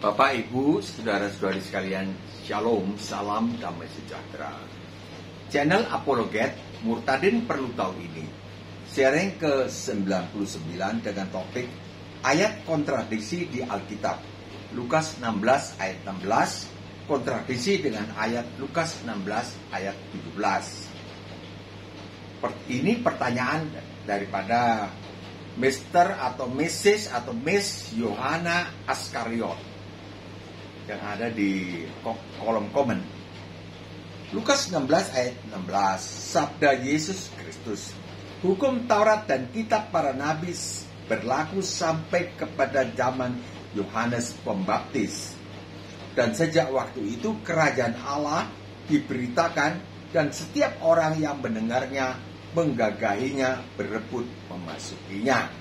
Bapak, Ibu, saudara-saudari sekalian, Shalom, salam damai sejahtera. Channel Apologet, Murtadin Perlu Tahu ini, sharing ke-99 dengan topik ayat kontradiksi di Alkitab. Lukas 16 ayat 16, kontradiksi dengan ayat Lukas 16 ayat 17. Ini pertanyaan daripada Mr. atau Mrs. atau Miss Yohana Askariot yang ada di kolom komen. Lukas 16 ayat 16, sabda Yesus Kristus, hukum Taurat dan kitab para nabi berlaku sampai kepada zaman Yohanes Pembaptis. Dan sejak waktu itu kerajaan Allah diberitakan dan setiap orang yang mendengarnya menggagahinya, berebut memasukinya.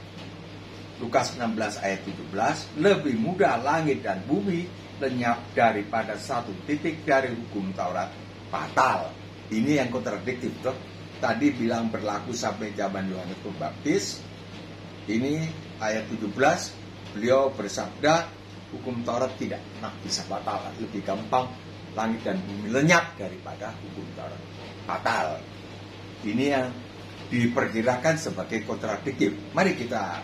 Lukas 16 ayat 17, lebih mudah langit dan bumi lenyap daripada satu titik dari hukum Taurat batal. Ini yang kontradiktif tuh. Tadi bilang berlaku sampai zaman Yohanes Pembaptis. Ini ayat 17, beliau bersabda hukum Taurat tidak pernah bisa batal. Lebih gampang langit dan bumi lenyap daripada hukum Taurat batal. Ini yang diperkirakan sebagai kontradiktif. Mari kita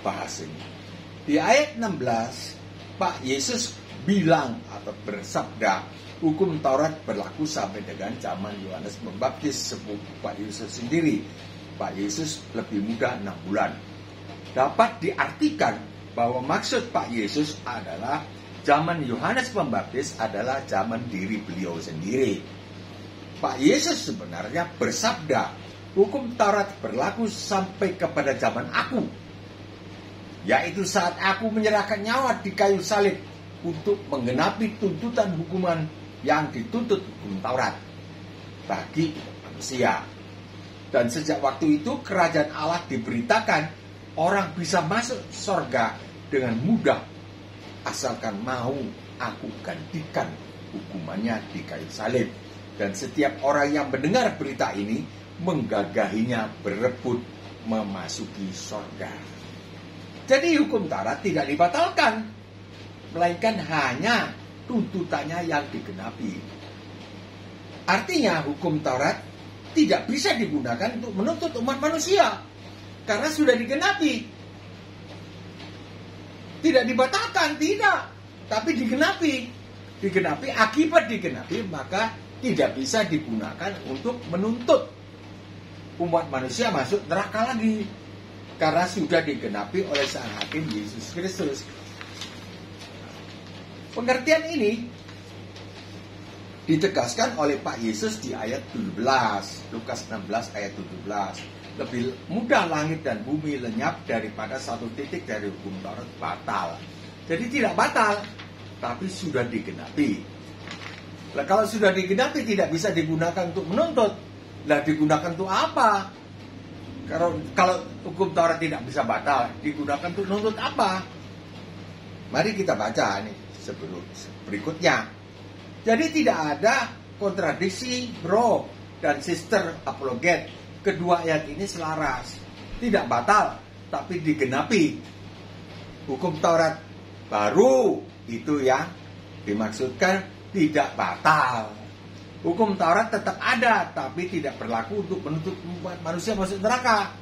bahas ini. Di ayat 16, Pak Yesus bilang atau bersabda, hukum Taurat berlaku sampai dengan zaman Yohanes Pembaptis, sepupu Pak Yesus sendiri. Pak Yesus lebih muda 6 bulan. Dapat diartikan bahwa maksud Pak Yesus adalah zaman Yohanes Pembaptis adalah zaman diri beliau sendiri. Pak Yesus sebenarnya bersabda, hukum Taurat berlaku sampai kepada zaman aku, yaitu saat aku menyerahkan nyawa di kayu salib untuk menggenapi tuntutan hukuman yang dituntut hukum Taurat bagi manusia. Dan sejak waktu itu kerajaan Allah diberitakan, orang bisa masuk surga dengan mudah asalkan mau aku gantikan hukumannya di kayu salib. Dan setiap orang yang mendengar berita ini menggagahinya, berebut memasuki surga. Jadi hukum Taurat tidak dibatalkan, melainkan hanya tuntutannya yang digenapi. Artinya hukum Taurat tidak bisa digunakan untuk menuntut umat manusia karena sudah digenapi. Tidak dibatalkan, tidak, tapi digenapi. Digenapi, akibat digenapi maka tidak bisa digunakan untuk menuntut umat manusia masuk neraka lagi karena sudah digenapi oleh Sang Hakim Yesus Kristus. Pengertian ini ditegaskan oleh Pak Yesus di ayat 17, Lukas 16 ayat 17. Lebih mudah langit dan bumi lenyap daripada satu titik dari hukum Taurat batal. Jadi tidak batal, tapi sudah digenapi. Nah, kalau sudah digenapi tidak bisa digunakan untuk menuntut. Lah digunakan untuk apa? Kalau hukum Taurat tidak bisa batal, digunakan untuk menuntut apa? Mari kita baca nih sebelum berikutnya. Jadi tidak ada kontradiksi, bro dan sister apologet. Kedua ayat ini selaras. Tidak batal, tapi digenapi. Hukum Taurat baru itu yang dimaksudkan tidak batal. Hukum Taurat tetap ada, tapi tidak berlaku untuk menuntut manusia masuk neraka.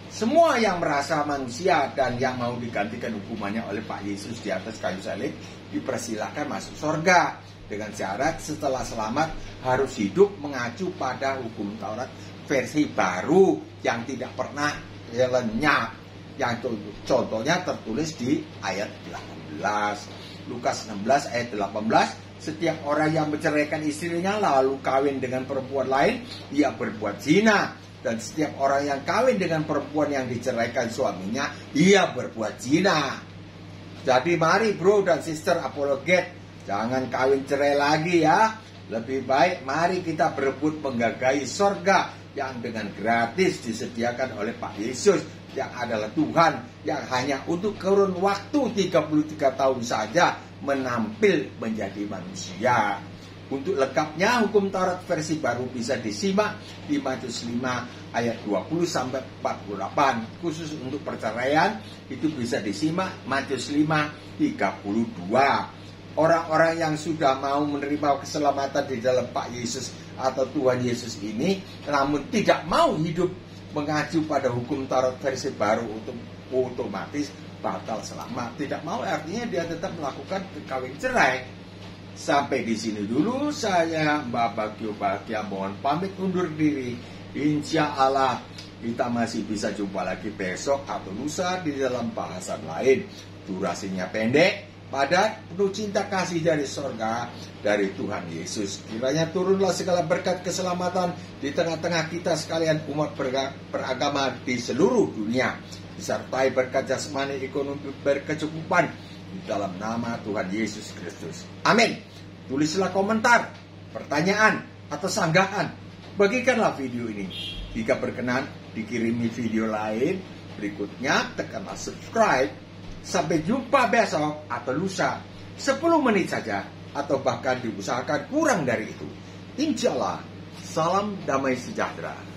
Semua yang merasa manusia dan yang mau digantikan hukumannya oleh Pak Yesus di atas kayu salib dipersilakan masuk surga dengan syarat setelah selamat harus hidup mengacu pada hukum Taurat versi baru yang tidak pernah lenyap. Yang contohnya tertulis di ayat 18. Lukas 16 ayat 18, setiap orang yang menceraikan istrinya lalu kawin dengan perempuan lain, ia berbuat zina. Dan setiap orang yang kawin dengan perempuan yang diceraikan suaminya, ia berbuat zina. Jadi mari bro dan sister apologet, jangan kawin cerai lagi ya. Lebih baik mari kita berebut menggagahi surga yang dengan gratis disediakan oleh Pak Yesus, yang adalah Tuhan yang hanya untuk kurun waktu 33 tahun saja menampil menjadi manusia. Untuk lengkapnya hukum Taurat versi baru bisa disimak di Matius 5 ayat 20 sampai 48. Khusus untuk perceraian itu bisa disimak Matius 5 32. Orang-orang yang sudah mau menerima keselamatan di dalam Pak Yesus atau Tuhan Yesus ini, namun tidak mau hidup mengacu pada hukum Taurat versi baru untuk otomatis batal selamat. Tidak mau artinya dia tetap melakukan kawin cerai. Sampai di sini dulu saya Mbak Bagio Bahagia mohon pamit undur diri. Insya Allah kita masih bisa jumpa lagi besok atau lusa di dalam bahasan lain. Durasinya pendek, padat, penuh cinta kasih dari surga dari Tuhan Yesus. Kiranya turunlah segala berkat keselamatan di tengah-tengah kita sekalian umat beragama di seluruh dunia. Disertai berkat jasmani, ekonomi berkecukupan di dalam nama Tuhan Yesus Kristus. Amin. Tulislah komentar, pertanyaan, atau sanggahan. Bagikanlah video ini. Jika berkenan, dikirimi video lain. Berikutnya, tekanlah subscribe. Sampai jumpa besok atau lusa. 10 menit saja. Atau bahkan diusahakan kurang dari itu. Insya Allah, salam damai sejahtera.